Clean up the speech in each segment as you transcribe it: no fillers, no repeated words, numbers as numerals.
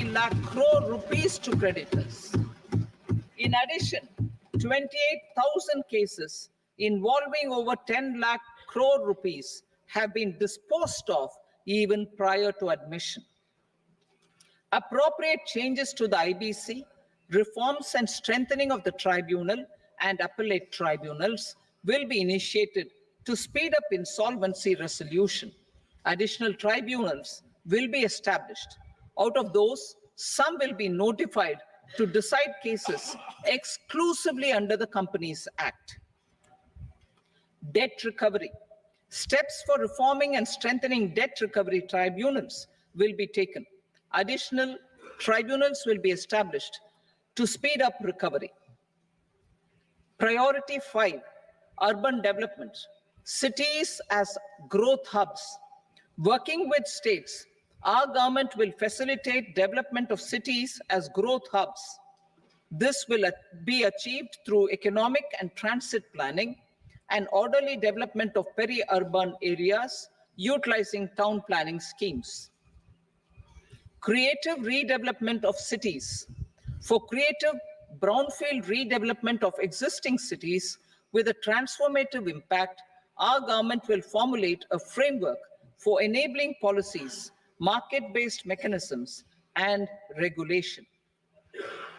lakh crore rupees to creditors. In addition, 28,000 cases involving over 10 lakh crore rupees have been disposed of even prior to admission. Appropriate changes to the IBC, reforms and strengthening of the tribunal and appellate tribunals will be initiated to speed up insolvency resolution. Additional tribunals will be established. Out of those, some will be notified to decide cases exclusively under the Companies Act. Debt recovery. Steps for reforming and strengthening debt recovery tribunals will be taken. Additional tribunals will be established to speed up recovery. Priority 5, urban development. Cities as growth hubs. Working with states, our government will facilitate development of cities as growth hubs. This will be achieved through economic and transit planning and orderly development of peri-urban areas utilizing town planning schemes. Creative redevelopment of cities. For creative brownfield redevelopment of existing cities with a transformative impact, our government will formulate a framework for enabling policies, market-based mechanisms, and regulation.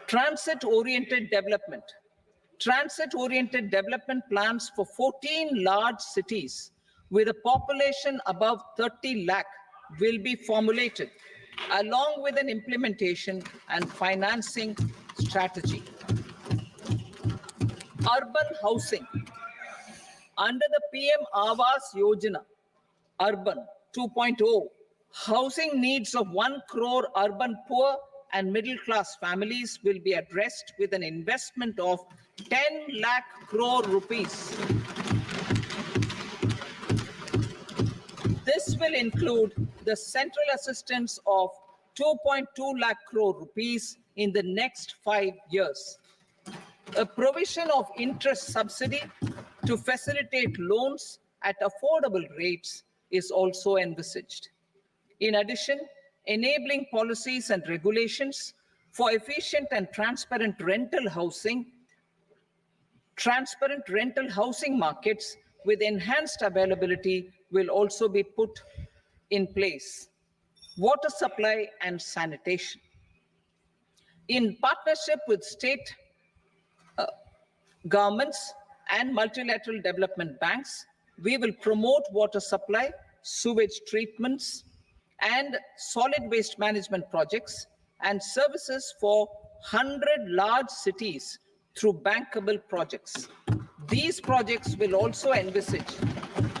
Transit-oriented development. Transit-oriented development plans for 14 large cities with a population above 30 lakh will be formulated, along with an implementation and financing strategy. Urban housing. Under the PM Awas Yojana, Urban 2.0, housing needs of 1 crore urban poor and middle-class families will be addressed with an investment of 10 lakh crore rupees. This will include the central assistance of 2.2 lakh crore rupees in the next 5 years. A provision of interest subsidy to facilitate loans at affordable rates is also envisaged. In addition, enabling policies and regulations for efficient and transparent rental housing markets with enhanced availability will also be put in place. Water supply and sanitation. In partnership with state governments and multilateral development banks, we will promote water supply, sewage treatments, and solid waste management projects and services for 100 large cities through bankable projects. These projects will also envisage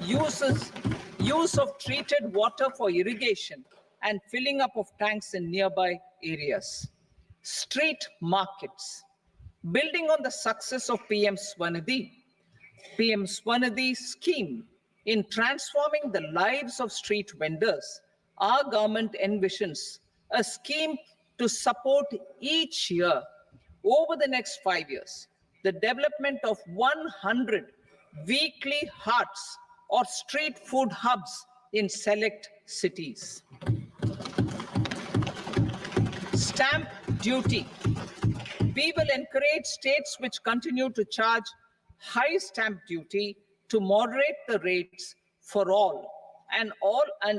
use of treated water for irrigation and filling up of tanks in nearby areas. Street markets. Building on the success of PM Swanidhi scheme in transforming the lives of street vendors, our government envisions a scheme to support each year over the next 5 years the development of 100 weekly hearts or street food hubs in select cities. Stamp duty. We will encourage states which continue to charge high stamp duty to moderate the rates for all and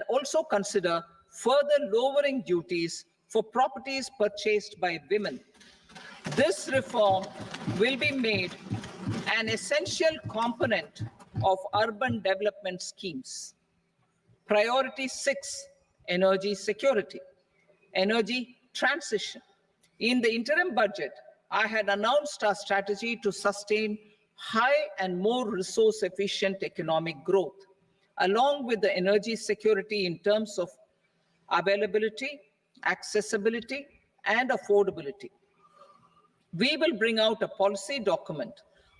also consider further lowering duties for properties purchased by women. This reform will be made an essential component of urban development schemes. Priority 6, energy security, energy transition. In the interim budget, I had announced our strategy to sustain high and more resource-efficient economic growth, along with the energy security in terms of availability, accessibility, and affordability. We will bring out a policy document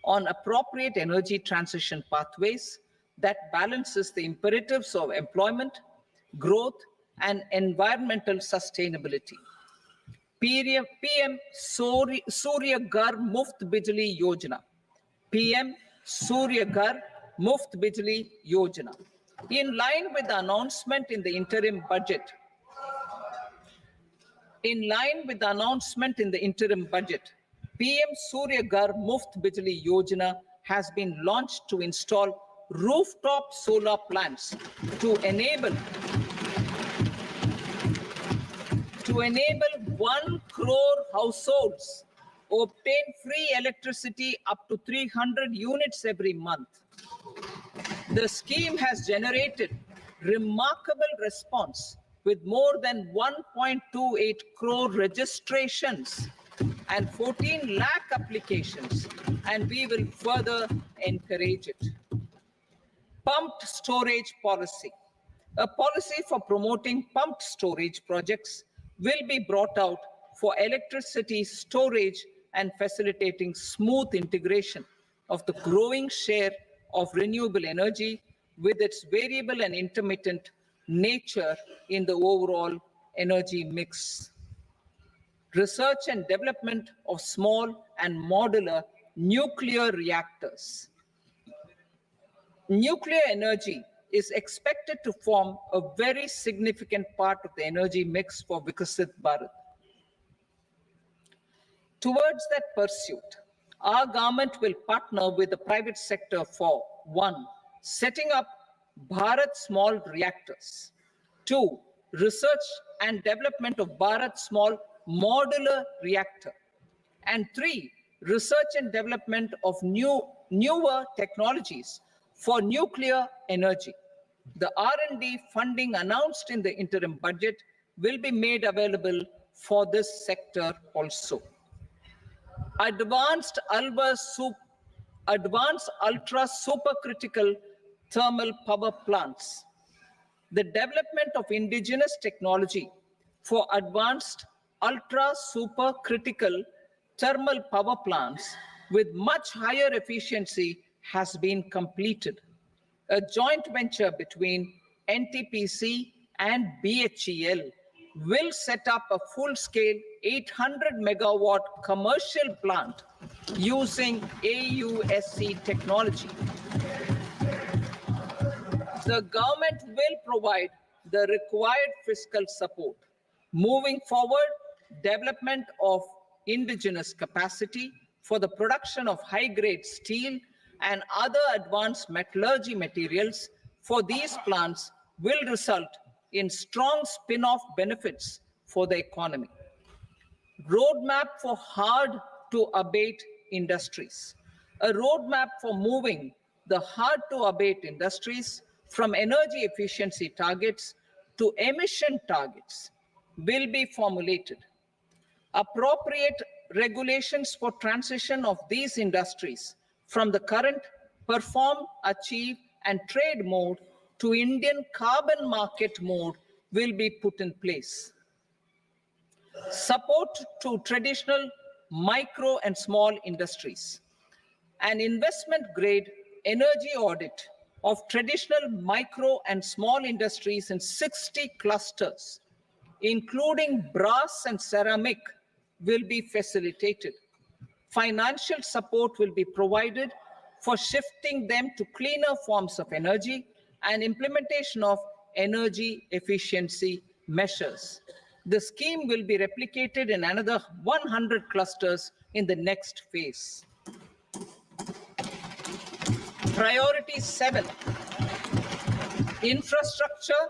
on appropriate energy transition pathways that balances the imperatives of employment, growth, and environmental sustainability. PM Surya Ghar Muft Bijli Yojana. PM Surya Ghar Muft Bijli Yojana. In line with the announcement in the interim budget, In line with the announcement in the interim budget, PM Surya Ghar Muft Bijli Yojana has been launched to install rooftop solar plants to enable 1 crore households obtain free electricity up to 300 units every month. The scheme has generated remarkable response with more than 1.28 crore registrations and 14 lakh applications, and we will further encourage it. Pumped storage policy. A policy for promoting pumped storage projects will be brought out for electricity storage and facilitating smooth integration of the growing share of renewable energy with its variable and intermittent nature in the overall energy mix. Research and development of small and modular nuclear reactors. Nuclear energy is expected to form a very significant part of the energy mix for Vikasit Bharat. Towards that pursuit, our government will partner with the private sector for 1. Setting up Bharat Small Reactors, 2. Research and development of Bharat Small Modular Reactor, and 3. Research and development of newer technologies for nuclear energy. The R&D funding announced in the interim budget will be made available for this sector also. Advanced ultra supercritical thermal power plants. The development of indigenous technology for advanced ultra supercritical thermal power plants with much higher efficiency has been completed. A joint venture between NTPC and BHEL will set up a full-scale 800 megawatt commercial plant using AUSC technology. The government will provide the required fiscal support. Moving forward, development of indigenous capacity for the production of high-grade steel and other advanced metallurgy materials for these plants will result in strong spin-off benefits for the economy. Roadmap for hard-to-abate industries. A roadmap for moving the hard-to-abate industries from energy efficiency targets to emission targets will be formulated. Appropriate regulations for transition of these industries from the current perform, achieve, and trade mode to Indian carbon market mode will be put in place. Support to traditional micro and small industries. An investment grade energy audit of traditional micro and small industries in 60 clusters, including brass and ceramic, will be facilitated. Financial support will be provided for shifting them to cleaner forms of energy and implementation of energy efficiency measures. The scheme will be replicated in another 100 clusters in the next phase. Priority 7, infrastructure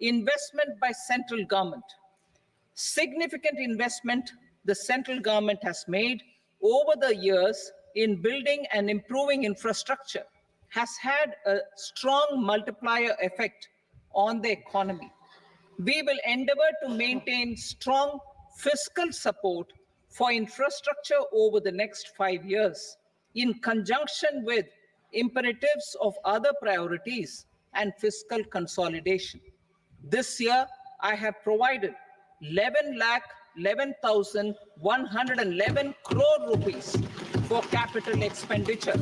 investment by central government. Significant investment the central government has made over the years in building and improving infrastructure has had a strong multiplier effect on the economy. We will endeavor to maintain strong fiscal support for infrastructure over the next 5 years in conjunction with imperatives of other priorities and fiscal consolidation. This year, I have provided 11,11,111 crore rupees for capital expenditure.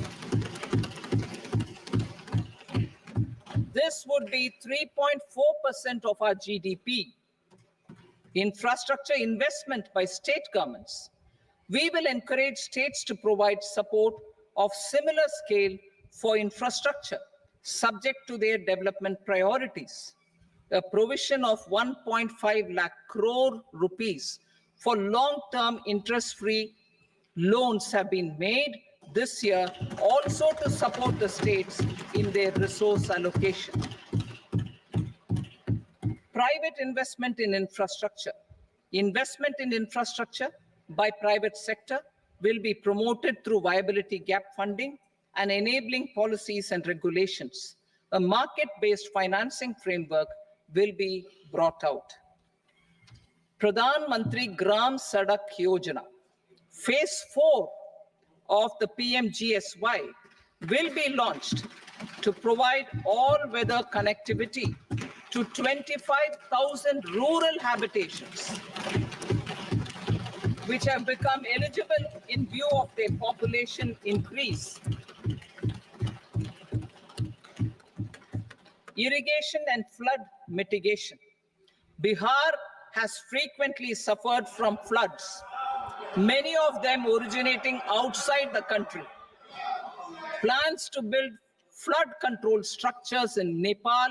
This would be 3.4% of our GDP. Infrastructure investment by state governments. We will encourage states to provide support of similar scale for infrastructure, subject to their development priorities. a provision of 1.5 lakh crore rupees for long-term interest-free loans have been made this year also to support the states in their resource allocation. Private investment in infrastructure. Investment in infrastructure by private sector will be promoted through viability gap funding and enabling policies and regulations. A market-based financing framework will be brought out. Pradhan Mantri Gram Sadak Yojana. Phase 4 of the PMGSY will be launched to provide all-weather connectivity to 25,000 rural habitations, which have become eligible in view of their population increase. Irrigation and flood mitigation. Bihar has frequently suffered from floods, many of them originating outside the country. Plans to build flood control structures in Nepal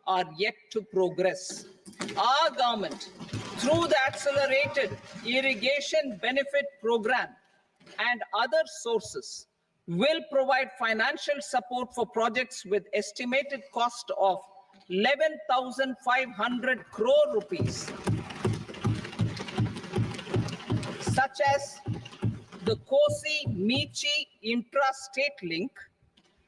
are yet to progress. Our government, through the Accelerated Irrigation Benefit Program and other sources, will provide financial support for projects with estimated cost of 11,500 crore rupees, such as the Kosi-Michi intra-state link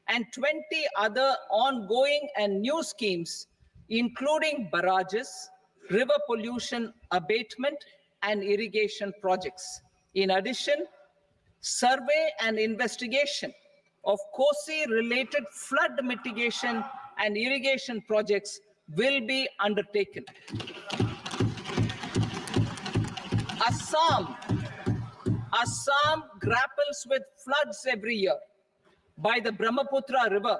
and 20 other ongoing and new schemes, including barrages, river pollution abatement, and irrigation projects. In addition, survey and investigation of Kosi-related flood mitigation and irrigation projects will be undertaken. Assam grapples with floods every year by the Brahmaputra River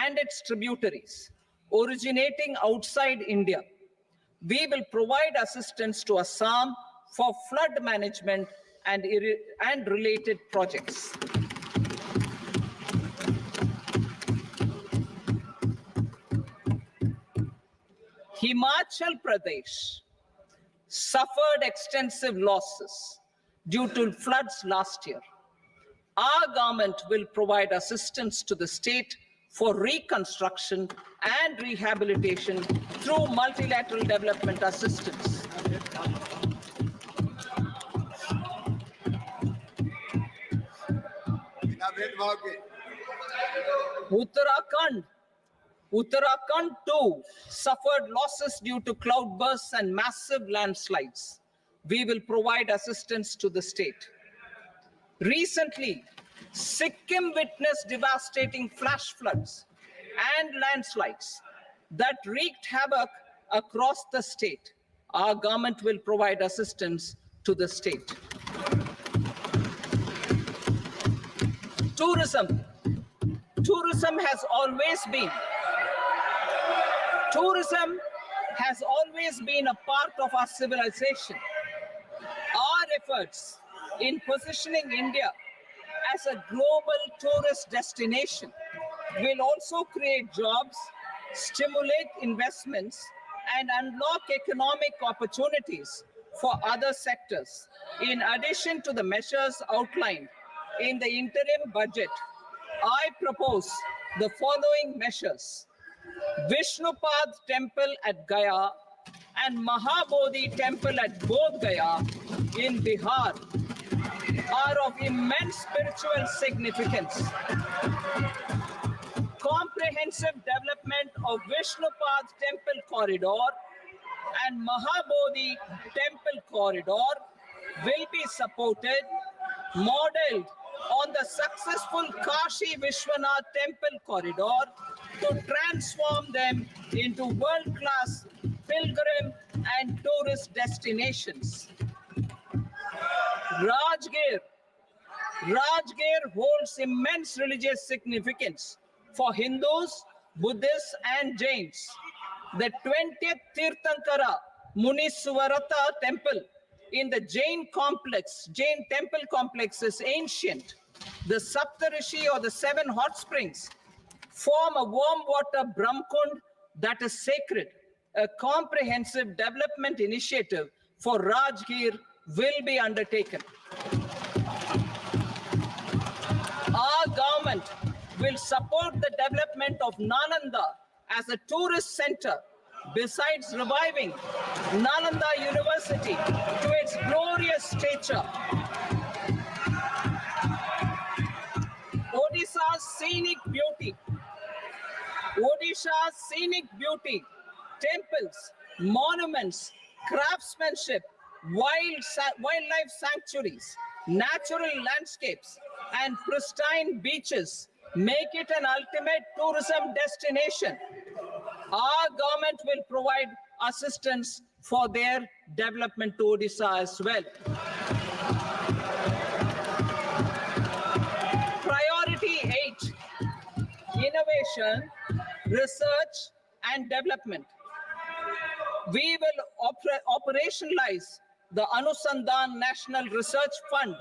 and its tributaries originating outside India. We will provide assistance to Assam for flood management and related projects. Himachal Pradesh suffered extensive losses due to floods last year. Our government will provide assistance to the state for reconstruction and rehabilitation through multilateral development assistance. Uttarakhand too suffered losses due to cloudbursts and massive landslides. We will provide assistance to the state. Recently, Sikkim witnessed devastating flash floods and landslides that wreaked havoc across the state. Our government will provide assistance to the state. Tourism. Tourism has always been a part of our civilization. Our efforts in positioning India as a global tourist destination will also create jobs, stimulate investments, and unlock economic opportunities for other sectors. In addition to the measures outlined in the interim budget, I propose the following measures. Vishnupad Temple at Gaya and Mahabodhi Temple at Bodh Gaya in Bihar are of immense spiritual significance. Comprehensive development of Vishnupad Temple Corridor and Mahabodhi Temple Corridor will be supported, modeled on the successful Kashi Vishwanath Temple Corridor to transform them into world-class pilgrim and tourist destinations. Rajgir holds immense religious significance for Hindus, Buddhists, and Jains. The 20th Tirthankara Muniswarata temple in the Jain temple complex is ancient. The Saptarishi, or the 7 hot springs, form a warm water Brahmkund that is sacred. a comprehensive development initiative for Rajgir will be undertaken. Our government will support the development of Nalanda as a tourist center, besides reviving Nalanda University to its glorious stature. Odisha's scenic beauty, temples, monuments, craftsmanship, wildlife sanctuaries, natural landscapes, and pristine beaches make it an ultimate tourism destination. Our government will provide assistance for their development to Odisha as well. Priority 8, innovation, research, and development. We will operationalize the Anusandhan National Research Fund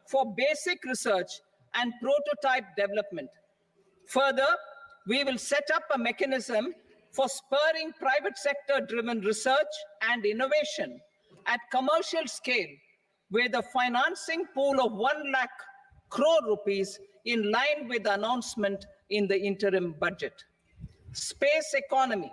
for basic research and prototype development. Further, we will set up a mechanism for spurring private sector-driven research and innovation at commercial scale, with a financing pool of 1 lakh crore rupees in line with the announcement in the interim budget. Space economy,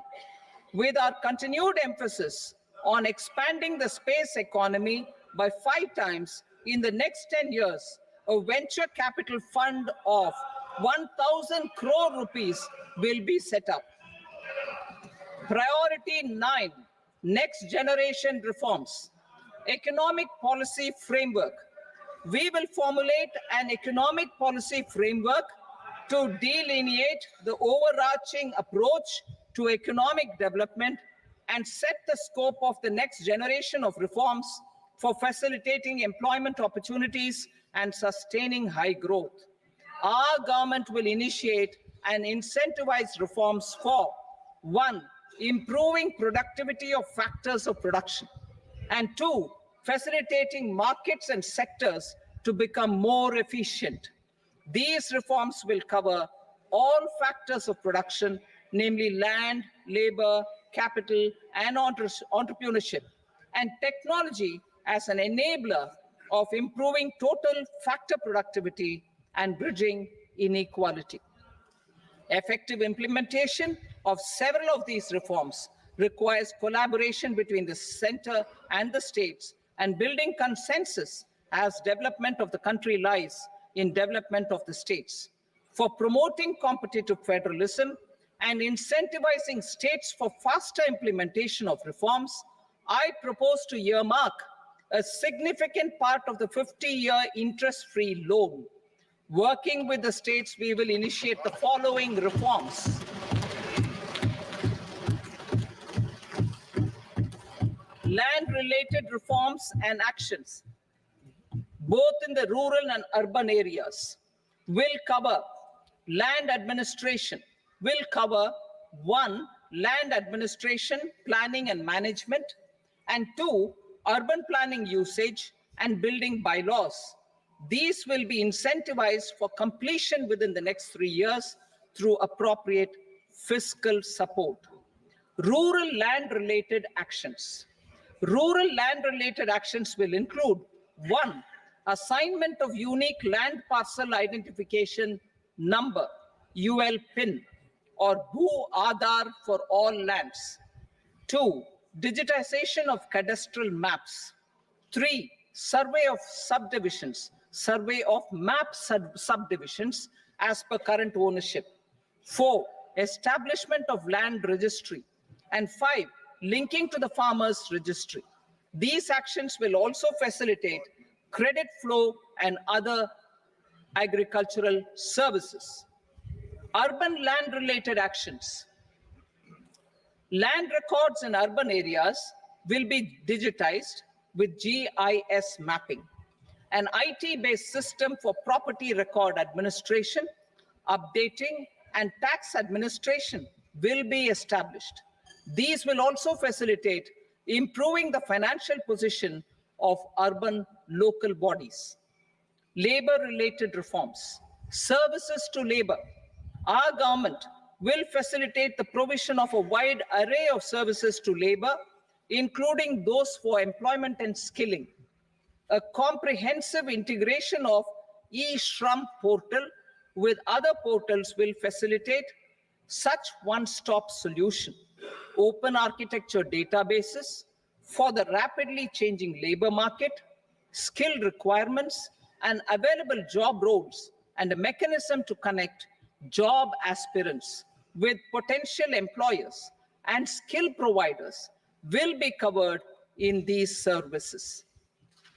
with our continued emphasis on expanding the space economy by 5 times in the next 10 years, a venture capital fund of 1,000 crore rupees will be set up. Priority 9, next generation reforms. Economic policy framework. We will formulate an economic policy framework to delineate the overarching approach to economic development and set the scope of the next generation of reforms for facilitating employment opportunities and sustaining high growth. Our government will initiate and incentivize reforms for 1, improving productivity of factors of production, and 2, facilitating markets and sectors to become more efficient. These reforms will cover all factors of production, namely land, labor, capital, and entrepreneurship, and technology as an enabler of improving total factor productivity and bridging inequality. Effective implementation of several of these reforms requires collaboration between the center and the states, and building consensus as development of the country lies in development of the states. For promoting competitive federalism and incentivizing states for faster implementation of reforms, I propose to earmark a significant part of the 50-year interest-free loan. Working with the states, we will initiate the following reforms. Land-related reforms and actions, both in the rural and urban areas, will cover land administration, will cover 1, land administration, planning and management, and 2, urban planning usage and building bylaws. These will be incentivized for completion within the next 3 years through appropriate fiscal support. Rural land-related actions. Rural land-related actions will include 1, assignment of unique land parcel identification number, UL PIN, or Bhu Aadhaar for all lands. 2, digitization of cadastral maps. 3, survey of subdivisions, survey of map subdivisions as per current ownership. 4, establishment of land registry. And 5, linking to the farmers registry. These actions will also facilitate credit flow and other agricultural services. Urban land-related actions. Land records in urban areas will be digitized with GIS mapping. An IT-based system for property record administration, updating, and tax administration will be established. These will also facilitate improving the financial position of urban local bodies. Labor-related reforms. Services to labor. Our government will facilitate the provision of a wide array of services to labor, including those for employment and skilling. A comprehensive integration of e-Shram portal with other portals will facilitate such one-stop solution. Open architecture databases for the rapidly changing labor market, skill requirements, and available job roles, and a mechanism to connect job aspirants with potential employers and skill providers will be covered in these services.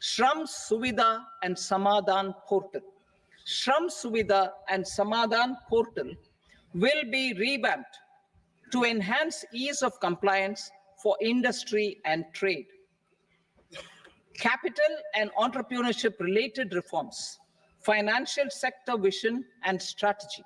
Shram Suvidha and Samadhan portal. Shram Suvidha and Samadhan portal will be revamped to enhance ease of compliance for industry and trade. Capital and entrepreneurship related reforms, financial sector vision and strategy.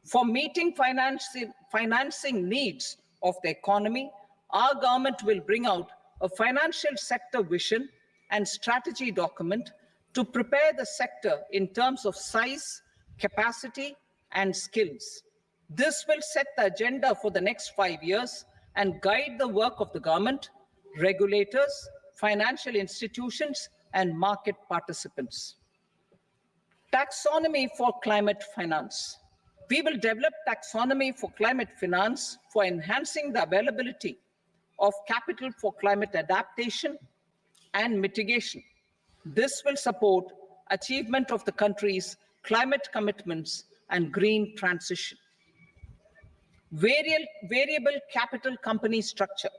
For meeting financing needs of the economy, our government will bring out a financial sector vision and strategy document to prepare the sector in terms of size, capacity, and skills. This will set the agenda for the next 5 years and guide the work of the government, regulators, financial institutions, and market participants. Taxonomy for climate finance. We will develop taxonomy for climate finance for enhancing the availability of capital for climate adaptation and mitigation. This will support achievement of the country's climate commitments and green transition. Variable capital company structure.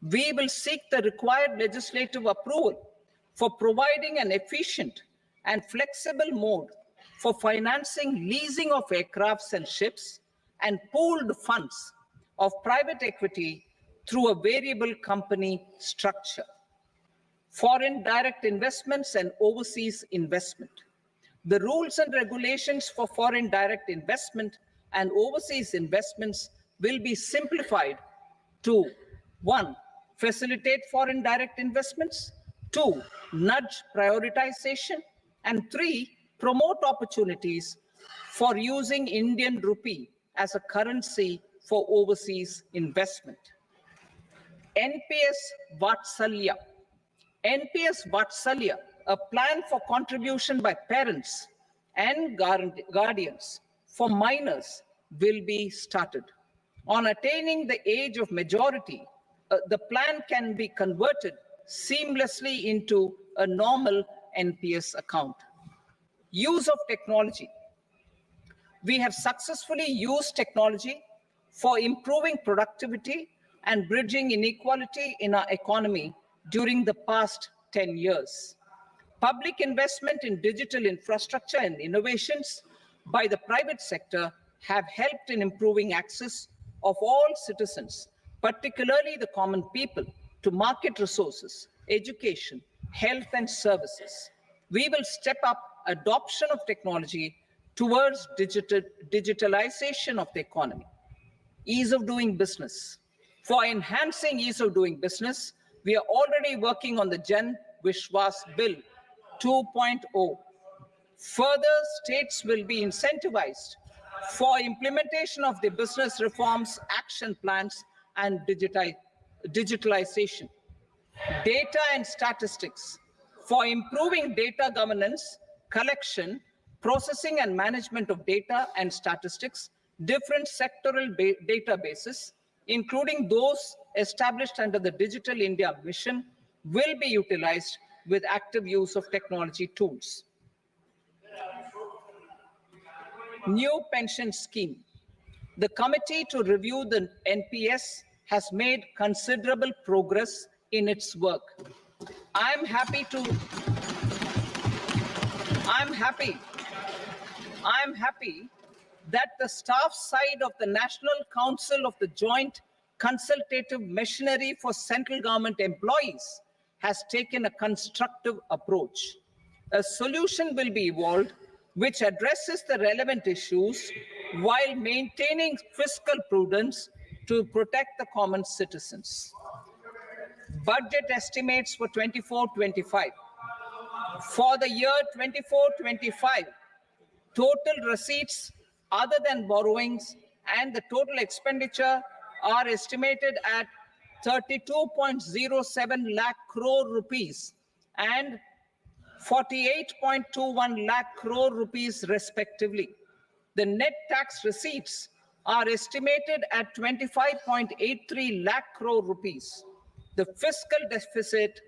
We will seek the required legislative approval for providing an efficient and flexible mode for financing leasing of aircrafts and ships and pooled funds of private equity through a variable company structure. Foreign direct investments and overseas investment. The rules and regulations for foreign direct investment and overseas investments will be simplified to 1. Facilitate foreign direct investments, 2. Nudge prioritization, and 3. Promote opportunities for using Indian rupee as a currency for overseas investment. NPS Vatsalya. NPS Vatsalya, a plan for contribution by parents and guardians for minors, will be started. On attaining the age of majority, the plan can be converted seamlessly into a normal NPS account. Use of technology. We have successfully used technology for improving productivity and bridging inequality in our economy during the past 10 years. Public investment in digital infrastructure and innovations by the private sector have helped in improving access of all citizens, particularly the common people, to market resources, education, health, and services. We will step up adoption of technology towards digitalization of the economy. Ease of doing business. For enhancing ease of doing business, we are already working on the Jan Vishwas Bill 2.0. Further, states will be incentivized for implementation of the business reforms, action plans, and digitalization. Data and statistics. For improving data governance, collection, processing, and management of data and statistics, different sectoral databases, including those established under the Digital India Mission, will be utilized with active use of technology tools. New pension scheme. The committee to review the NPS has made considerable progress in its work. I'm happy that the staff side of the National Council of the Joint Consultative Machinery for Central Government Employees has taken a constructive approach. A solution will be evolved which addresses the relevant issues while maintaining fiscal prudence to protect the common citizens. Budget estimates for 24-25. For the year 24-25, total receipts other than borrowings and the total expenditure are estimated at 32.07 lakh crore rupees and 48.21 lakh crore rupees respectively. The net tax receipts are estimated at 25.83 lakh crore rupees. The fiscal deficit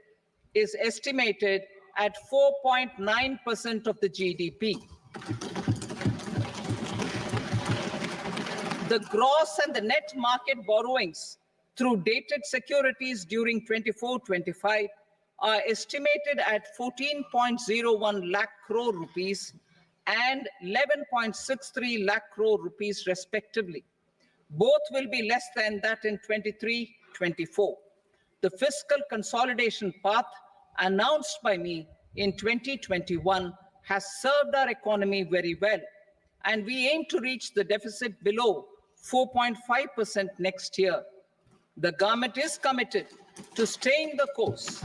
is estimated at 4.9% of the GDP. The gross and the net market borrowings through dated securities during 24-25 are estimated at 14.01 lakh crore rupees and 11.63 lakh crore rupees respectively. Both will be less than that in 23-24. The fiscal consolidation path announced by me in 2021 has served our economy very well, and we aim to reach the deficit below 4.5% next year. The government is committed to staying the course.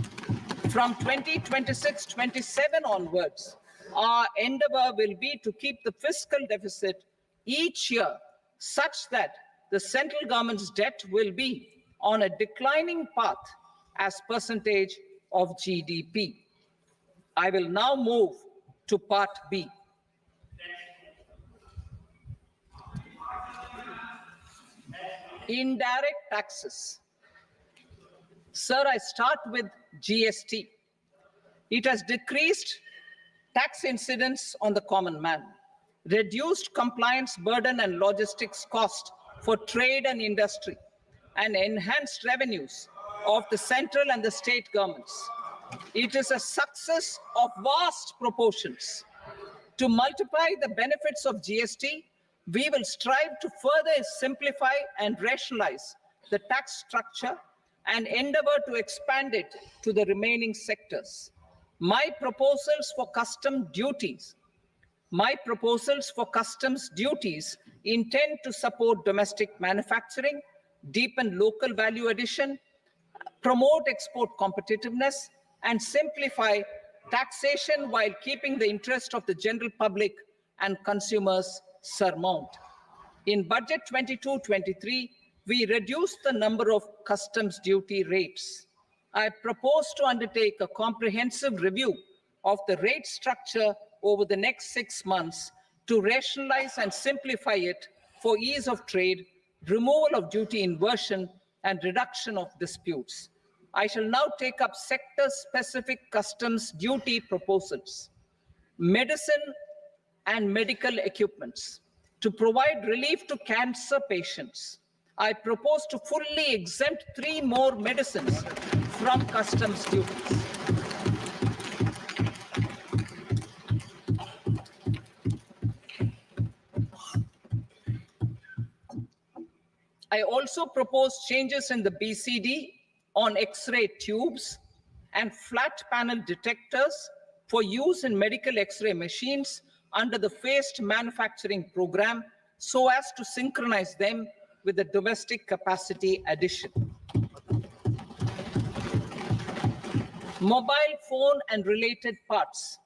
From 2026-27 onwards, our endeavor will be to keep the fiscal deficit each year such that the central government's debt will be on a declining path as percentage of GDP. I will now move to part B. Indirect taxes. Sir, I start with GST. It has decreased tax incidence on the common man, reduced compliance burden and logistics cost for trade and industry, and enhanced revenues of the central and the state governments. It is a success of vast proportions. To multiply the benefits of GST, we will strive to further simplify and rationalize the tax structure and endeavor to expand it to the remaining sectors. My proposals for customs duties intend to support domestic manufacturing, deepen local value addition, promote export competitiveness, and simplify taxation while keeping the interest of the general public and consumers surmount. In Budget 22-23, we reduced the number of customs duty rates. I propose to undertake a comprehensive review of the rate structure over the next 6 months to rationalize and simplify it for ease of trade, removal of duty inversion, and reduction of disputes. I shall now take up sector-specific customs duty proposals. Medicine and medical equipments. To provide relief to cancer patients, I propose to fully exempt 3 more medicines from customs duties. I also propose changes in the BCD on X-ray tubes and flat panel detectors for use in medical X-ray machines under the phased manufacturing program so as to synchronize them with the domestic capacity addition. Mobile phone and related parts.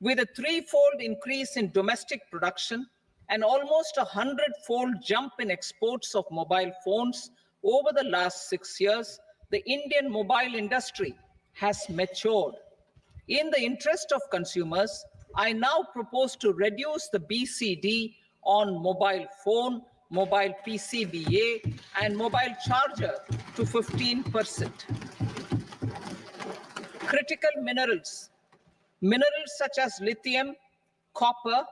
With a 3-fold increase in domestic production and almost a 100-fold jump in exports of mobile phones over the last 6 years, the Indian mobile industry has matured. In the interest of consumers, I now propose to reduce the BCD on mobile phone, mobile PCBA, and mobile charger to 15%. Critical minerals. Minerals such as lithium, copper,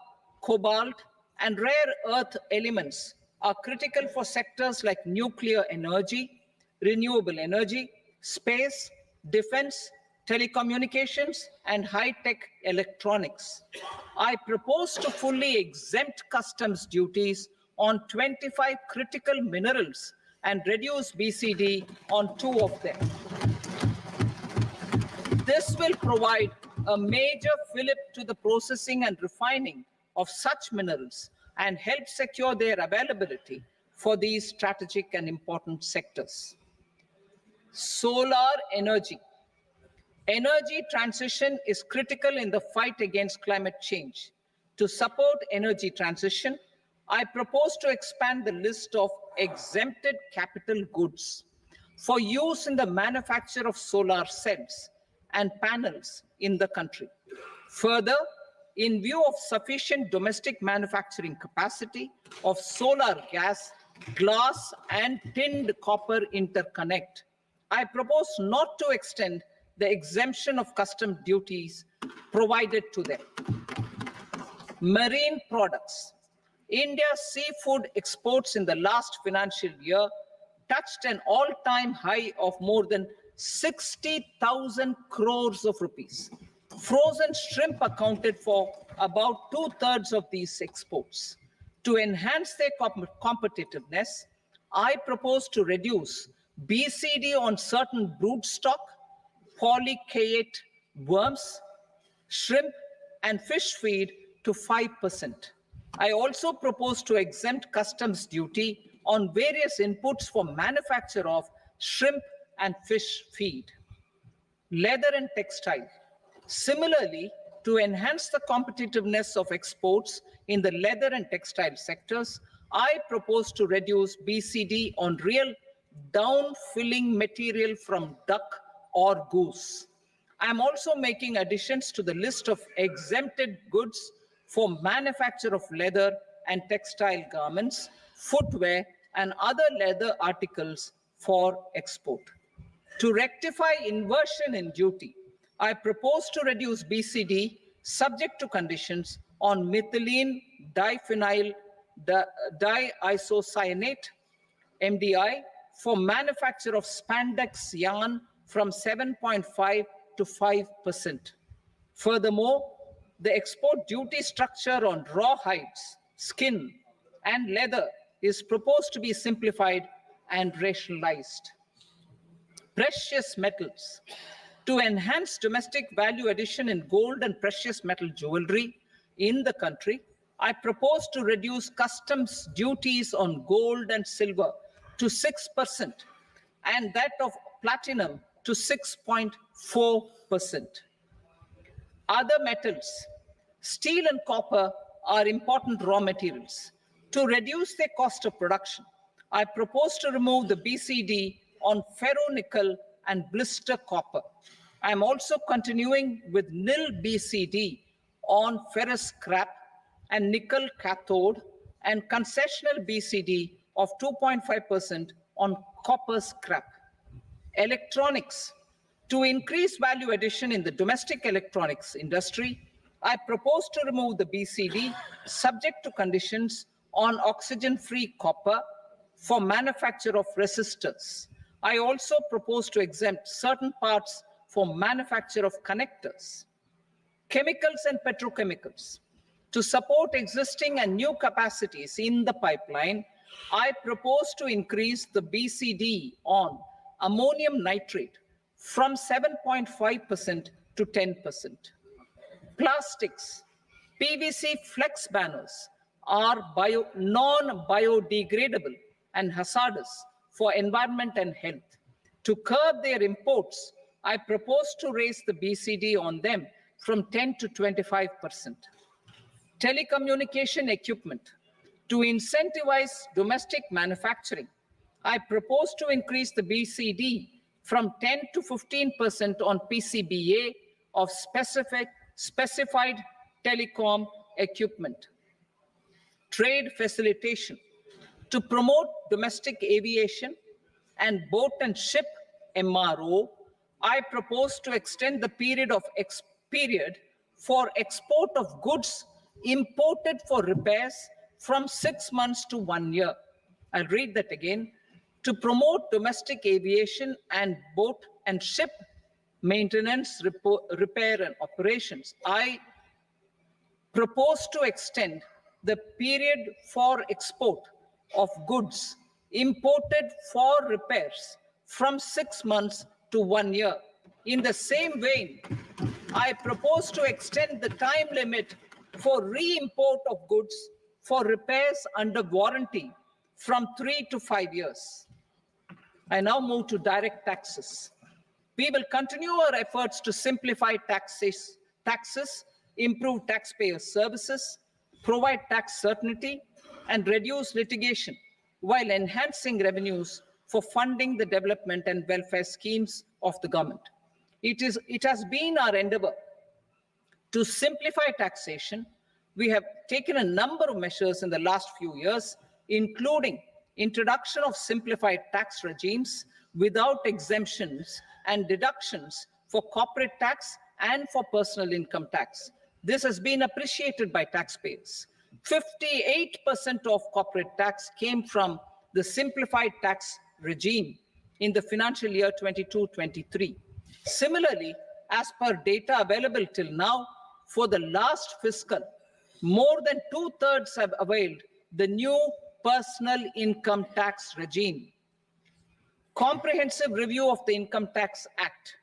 cobalt, and rare earth elements are critical for sectors like nuclear energy, renewable energy, space, defense, telecommunications, and high-tech electronics. I propose to fully exempt customs duties on 25 critical minerals and reduce BCD on 2 of them. This will provide a major fillip to the processing and refining of such minerals and help secure their availability for these strategic and important sectors. Solar energy. Energy transition is critical in the fight against climate change. To support energy transition, I propose to expand the list of exempted capital goods for use in the manufacture of solar cells and panels in the country. Further, in view of sufficient domestic manufacturing capacity of solar gas, glass, and tinned copper interconnect, I propose not to extend the exemption of custom duties provided to them. Marine products. India's seafood exports in the last financial year touched an all-time high of more than 60,000 crores of rupees. Frozen shrimp accounted for about 2/3 of these exports. To enhance their competitiveness, I propose to reduce BCD on certain broodstock, polychaete worms, shrimp, and fish feed to 5%. I also propose to exempt customs duty on various inputs for manufacture of shrimp and fish feed. Leather and textile. Similarly, to enhance the competitiveness of exports in the leather and textile sectors, I propose to reduce BCD on real down-filling material from duck or goose. I am also making additions to the list of exempted goods for manufacture of leather and textile garments, footwear, and other leather articles for export. To rectify inversion in duty, I propose to reduce BCD subject to conditions on methylene diphenyl diisocyanate, MDI, for manufacture of spandex yarn from 7.5 to 5%. Furthermore, the export duty structure on raw hides, skin, and leather is proposed to be simplified and rationalized. Precious metals. To enhance domestic value addition in gold and precious metal jewelry in the country, I propose to reduce customs duties on gold and silver to 6% and that of platinum to 6.4%. Other metals, steel and copper are important raw materials. To reduce their cost of production, I propose to remove the BCD on ferronickel and blister copper. I am also continuing with nil BCD on ferrous scrap and nickel cathode and concessional BCD of 2.5% on copper scrap. Electronics. To increase value addition in the domestic electronics industry, I propose to remove the BCD subject to conditions on oxygen-free copper for manufacture of resistors. I also propose to exempt certain parts for manufacture of connectors. Chemicals and petrochemicals. To support existing and new capacities in the pipeline, I propose to increase the BCD on ammonium nitrate from 7.5% to 10%. Plastics. PVC flex banners are non-biodegradable and hazardous for environment and health. To curb their imports, I propose to raise the BCD on them from 10 to 25%. Telecommunication equipment. To incentivize domestic manufacturing, I propose to increase the BCD from 10 to 15% on PCBA of specified telecom equipment. Trade facilitation. To promote domestic aviation and boat and ship MRO, I propose to extend the period for export of goods imported for repairs from 6 months to 1 year. I'll read that again. To promote domestic aviation and boat and ship maintenance, repair, and operations, I propose to extend the period for export of goods imported for repairs from 6 months to 1 year. In the same vein, I propose to extend the time limit for re-import of goods for repairs under warranty from 3 to 5 years. I now move to direct taxes. We will continue our efforts to simplify taxes, improve taxpayer services, provide tax certainty, and reduce litigation while enhancing revenues for funding the development and welfare schemes of the government. It has been our endeavor to simplify taxation. We have taken a number of measures in the last few years, including introduction of simplified tax regimes without exemptions and deductions for corporate tax and for personal income tax. This has been appreciated by taxpayers. 58% of corporate tax came from the simplified tax regime in the financial year 22-23. Similarly, as per data available till now, for the last fiscal, more than 2/3 have availed the new personal income tax regime. Comprehensive review of the Income Tax Act.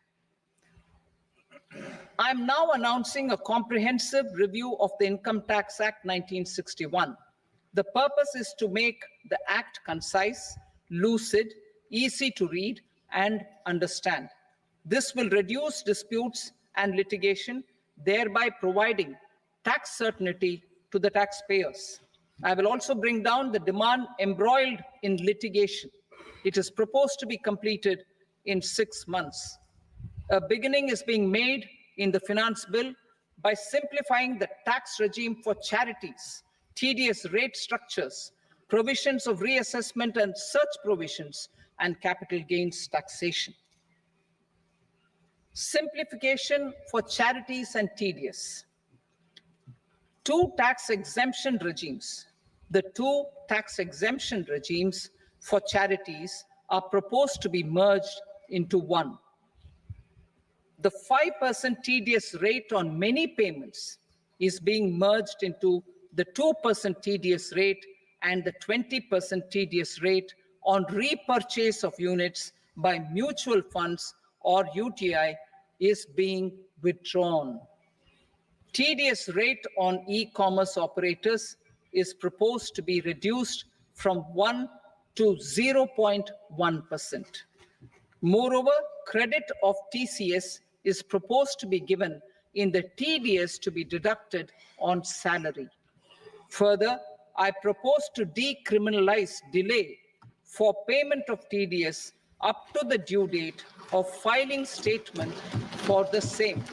I am now announcing a comprehensive review of the Income Tax Act 1961. The purpose is to make the act concise, lucid, easy to read and understand. This will reduce disputes and litigation, thereby providing tax certainty to the taxpayers. I will also bring down the demand embroiled in litigation. It is proposed to be completed in 6 months. A beginning is being made in the finance bill by simplifying the tax regime for charities, TDS rate structures, provisions of reassessment and such provisions, and capital gains taxation. Simplification for charities and TDS. Two tax exemption regimes. The two tax exemption regimes for charities are proposed to be merged into one. The 5% TDS rate on many payments is being merged into the 2% TDS rate, and the 20% TDS rate on repurchase of units by mutual funds or UTI is being withdrawn. TDS rate on e-commerce operators is proposed to be reduced from 1 to 0.1%. Moreover, credit of TCS is proposed to be given in the TDS to be deducted on salary. Further, I propose to decriminalize delay for payment of TDS up to the due date of filing statement for the same.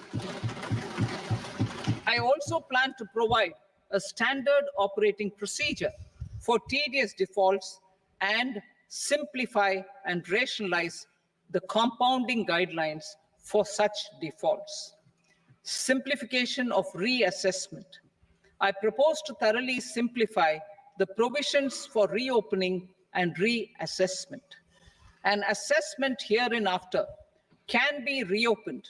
I also plan to provide a standard operating procedure for TDS defaults and simplify and rationalize the compounding guidelines for such defaults. Simplification of reassessment. I propose to thoroughly simplify the provisions for reopening and reassessment. An assessment hereinafter can be reopened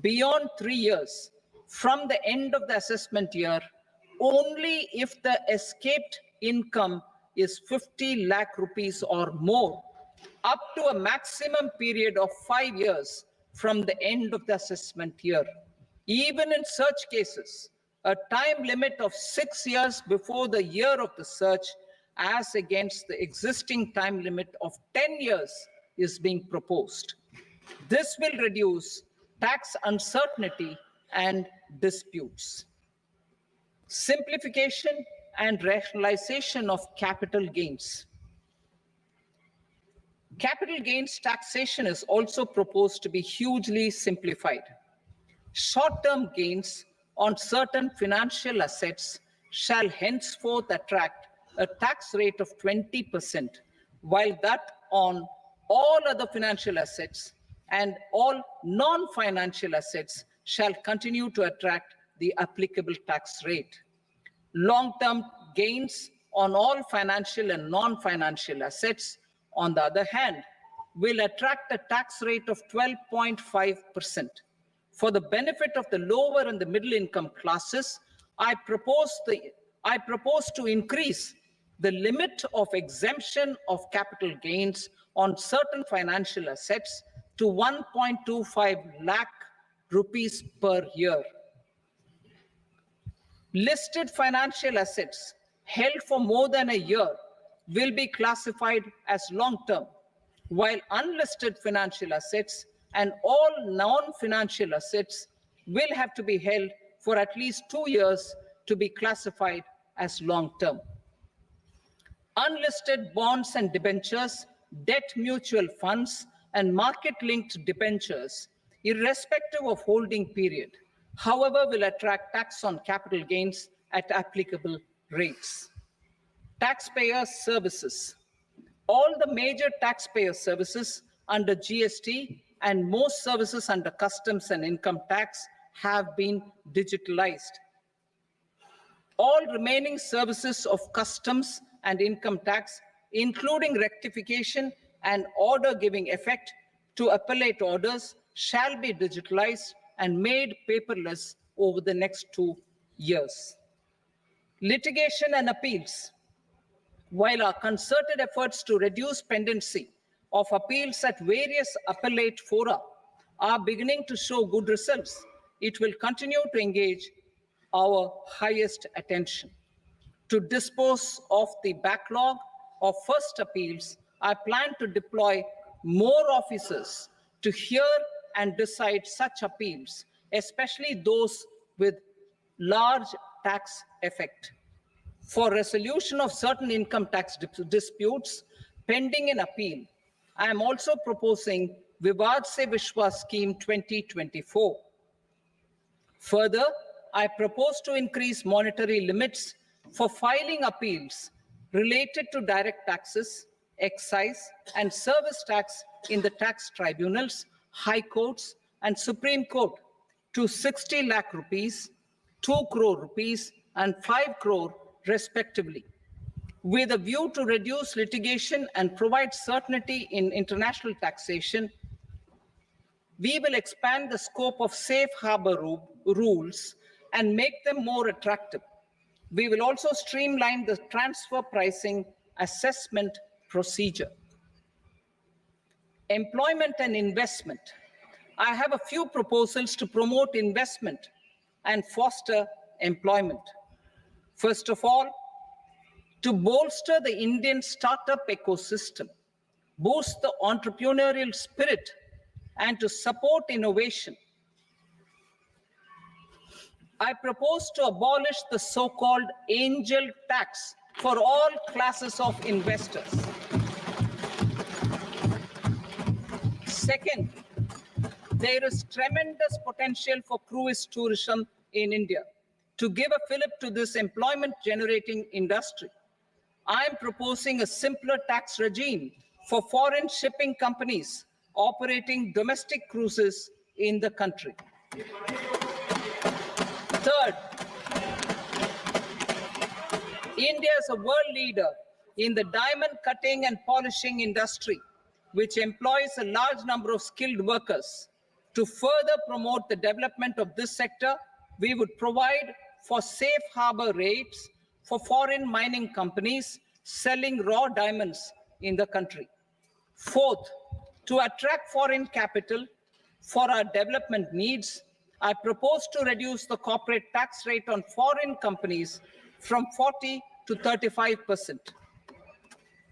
beyond 3 years from the end of the assessment year only if the escaped income is 50 lakh rupees or more, up to a maximum period of 5 years from the end of the assessment year. Even in such cases, a time limit of 6 years before the year of the search, as against the existing time limit of 10 years, is being proposed. This will reduce tax uncertainty and disputes. Simplification and rationalization of capital gains. Capital gains taxation is also proposed to be hugely simplified. Short-term gains on certain financial assets shall henceforth attract a tax rate of 20%, while that on all other financial assets and all non-financial assets shall continue to attract the applicable tax rate. Long-term gains on all financial and non-financial assets, on the other hand, will attract a tax rate of 12.5%. For the benefit of the lower and the middle income classes, I propose to increase the limit of exemption of capital gains on certain financial assets to 1.25 lakh rupees per year. Listed financial assets held for more than a year will be classified as long-term, while unlisted financial assets and all non-financial assets will have to be held for at least 2 years to be classified as long-term. Unlisted bonds and debentures, debt mutual funds, and market-linked debentures, irrespective of holding period, however, will attract tax on capital gains at applicable rates. Taxpayer services. All the major taxpayer services under GST and most services under customs and income tax have been digitalized. All remaining services of customs and income tax, including rectification and order giving effect to appellate orders, shall be digitalized and made paperless over the next 2 years. Litigation and appeals. While our concerted efforts to reduce pendency of appeals at various appellate fora are beginning to show good results, it will continue to engage our highest attention. To dispose of the backlog of first appeals, I plan to deploy more officers to hear and decide such appeals, especially those with large tax effect. For resolution of certain income tax disputes pending in appeal, I am also proposing Vivad Se Vishwas Scheme 2024. Further, I propose to increase monetary limits for filing appeals related to direct taxes, excise, and service tax in the tax tribunals, high courts, and Supreme Court to 60 lakh rupees, 2 crore rupees, and 5 crore respectively, with a view to reduce litigation and provide certainty in international taxation. We will expand the scope of safe harbor rules and make them more attractive. We will also streamline the transfer pricing assessment procedure. Employment and investment. I have a few proposals to promote investment and foster employment. First of all, to bolster the Indian startup ecosystem, boost the entrepreneurial spirit, and to support innovation, I propose to abolish the so-called angel tax for all classes of investors. Second, there is tremendous potential for cruise tourism in India. To give a fillip to this employment-generating industry, I am proposing a simpler tax regime for foreign shipping companies operating domestic cruises in the country. Third, India is a world leader in the diamond cutting and polishing industry, which employs a large number of skilled workers. To further promote the development of this sector, we would provide for safe harbor rates for foreign mining companies selling raw diamonds in the country. Fourth, to attract foreign capital for our development needs, I propose to reduce the corporate tax rate on foreign companies from 40 to 35%.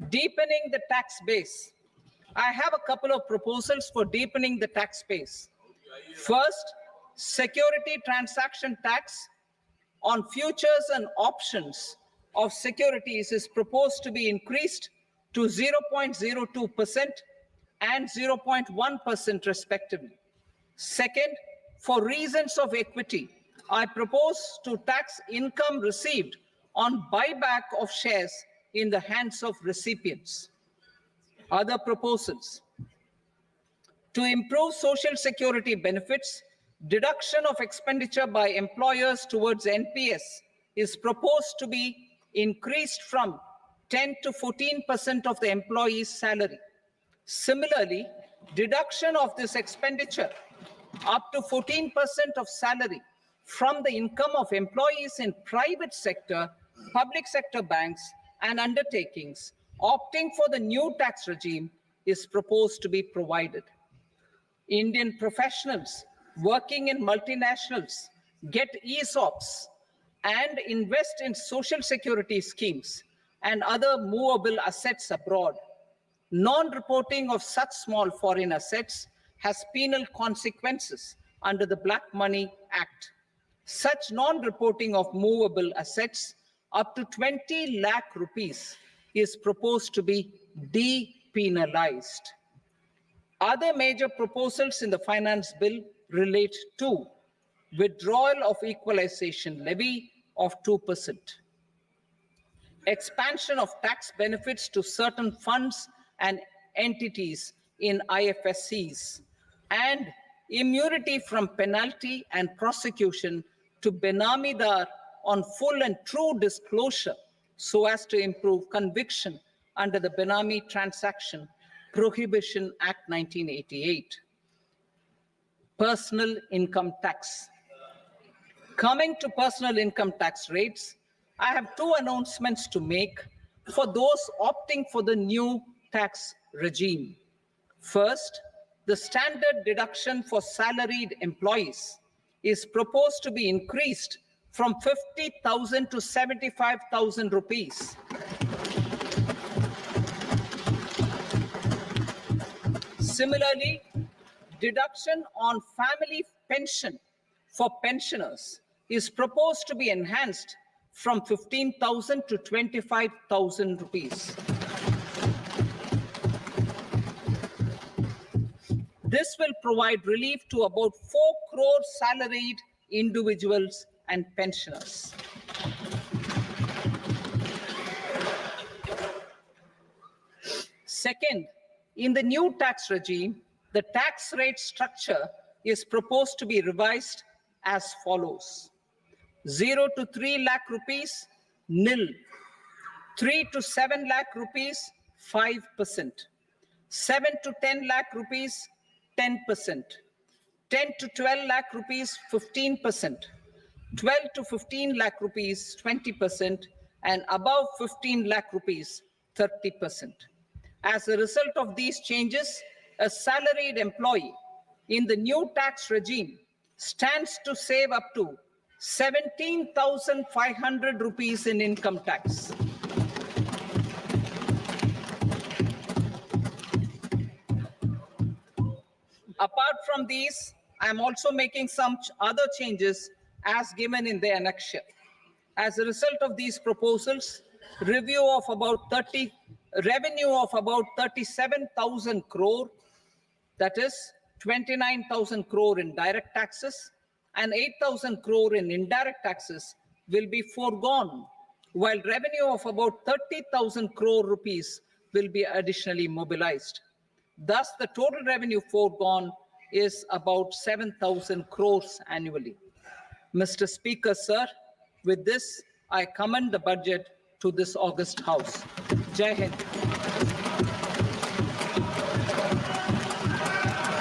Deepening the tax base. I have a couple of proposals for deepening the tax base. First, security transaction tax on futures and options of securities is proposed to be increased to 0.02% and 0.1% respectively. Second, for reasons of equity, I propose to tax income received on buyback of shares in the hands of recipients. Other proposals. To improve social security benefits, deduction of expenditure by employers towards NPS is proposed to be increased from 10 to 14% of the employee's salary. Similarly, deduction of this expenditure up to 14% of salary from the income of employees in private sector, public sector banks, and undertakings opting for the new tax regime is proposed to be provided. Indian professionals working in multinationals get ESOPs and invest in social security schemes and other movable assets abroad. Non-reporting of such small foreign assets has penal consequences under the Black Money Act. Such non-reporting of movable assets up to 20 lakh rupees is proposed to be depenalized. Other major proposals in the finance bill relate to withdrawal of equalization levy of 2%, expansion of tax benefits to certain funds and entities in IFSCs, and immunity from penalty and prosecution to Benamidar on full and true disclosure so as to improve conviction under the Benami Transaction Prohibition Act 1988. Personal income tax. Coming to personal income tax rates, I have two announcements to make for those opting for the new tax regime. First, the standard deduction for salaried employees is proposed to be increased from 50,000 to 75,000 rupees. Similarly, deduction on family pension for pensioners is proposed to be enhanced from 15,000 to 25,000 rupees. This will provide relief to about 4 crore salaried individuals and pensioners. Second, in the new tax regime, the tax rate structure is proposed to be revised as follows. 0 to 3 lakh rupees, nil. 3 to 7 lakh rupees, 5%. 7 to 10 lakh rupees, 10%. 10 to 12 lakh rupees, 15%. 12 to 15 lakh rupees, 20%. And above 15 lakh rupees, 30%. As a result of these changes, a salaried employee in the new tax regime stands to save up to 17,500 rupees in income tax. Apart from these, I am also making some other changes as given in the annexure. As a result of these proposals, revenue of about 37,000 crore, that is 29,000 crore in direct taxes and 8,000 crore in indirect taxes will be foregone, while revenue of about 30,000 crore rupees will be additionally mobilized. Thus, the total revenue foregone is about 7,000 crores annually. Mr. Speaker, sir, with this, I commend the budget to this august House. Jai Hind.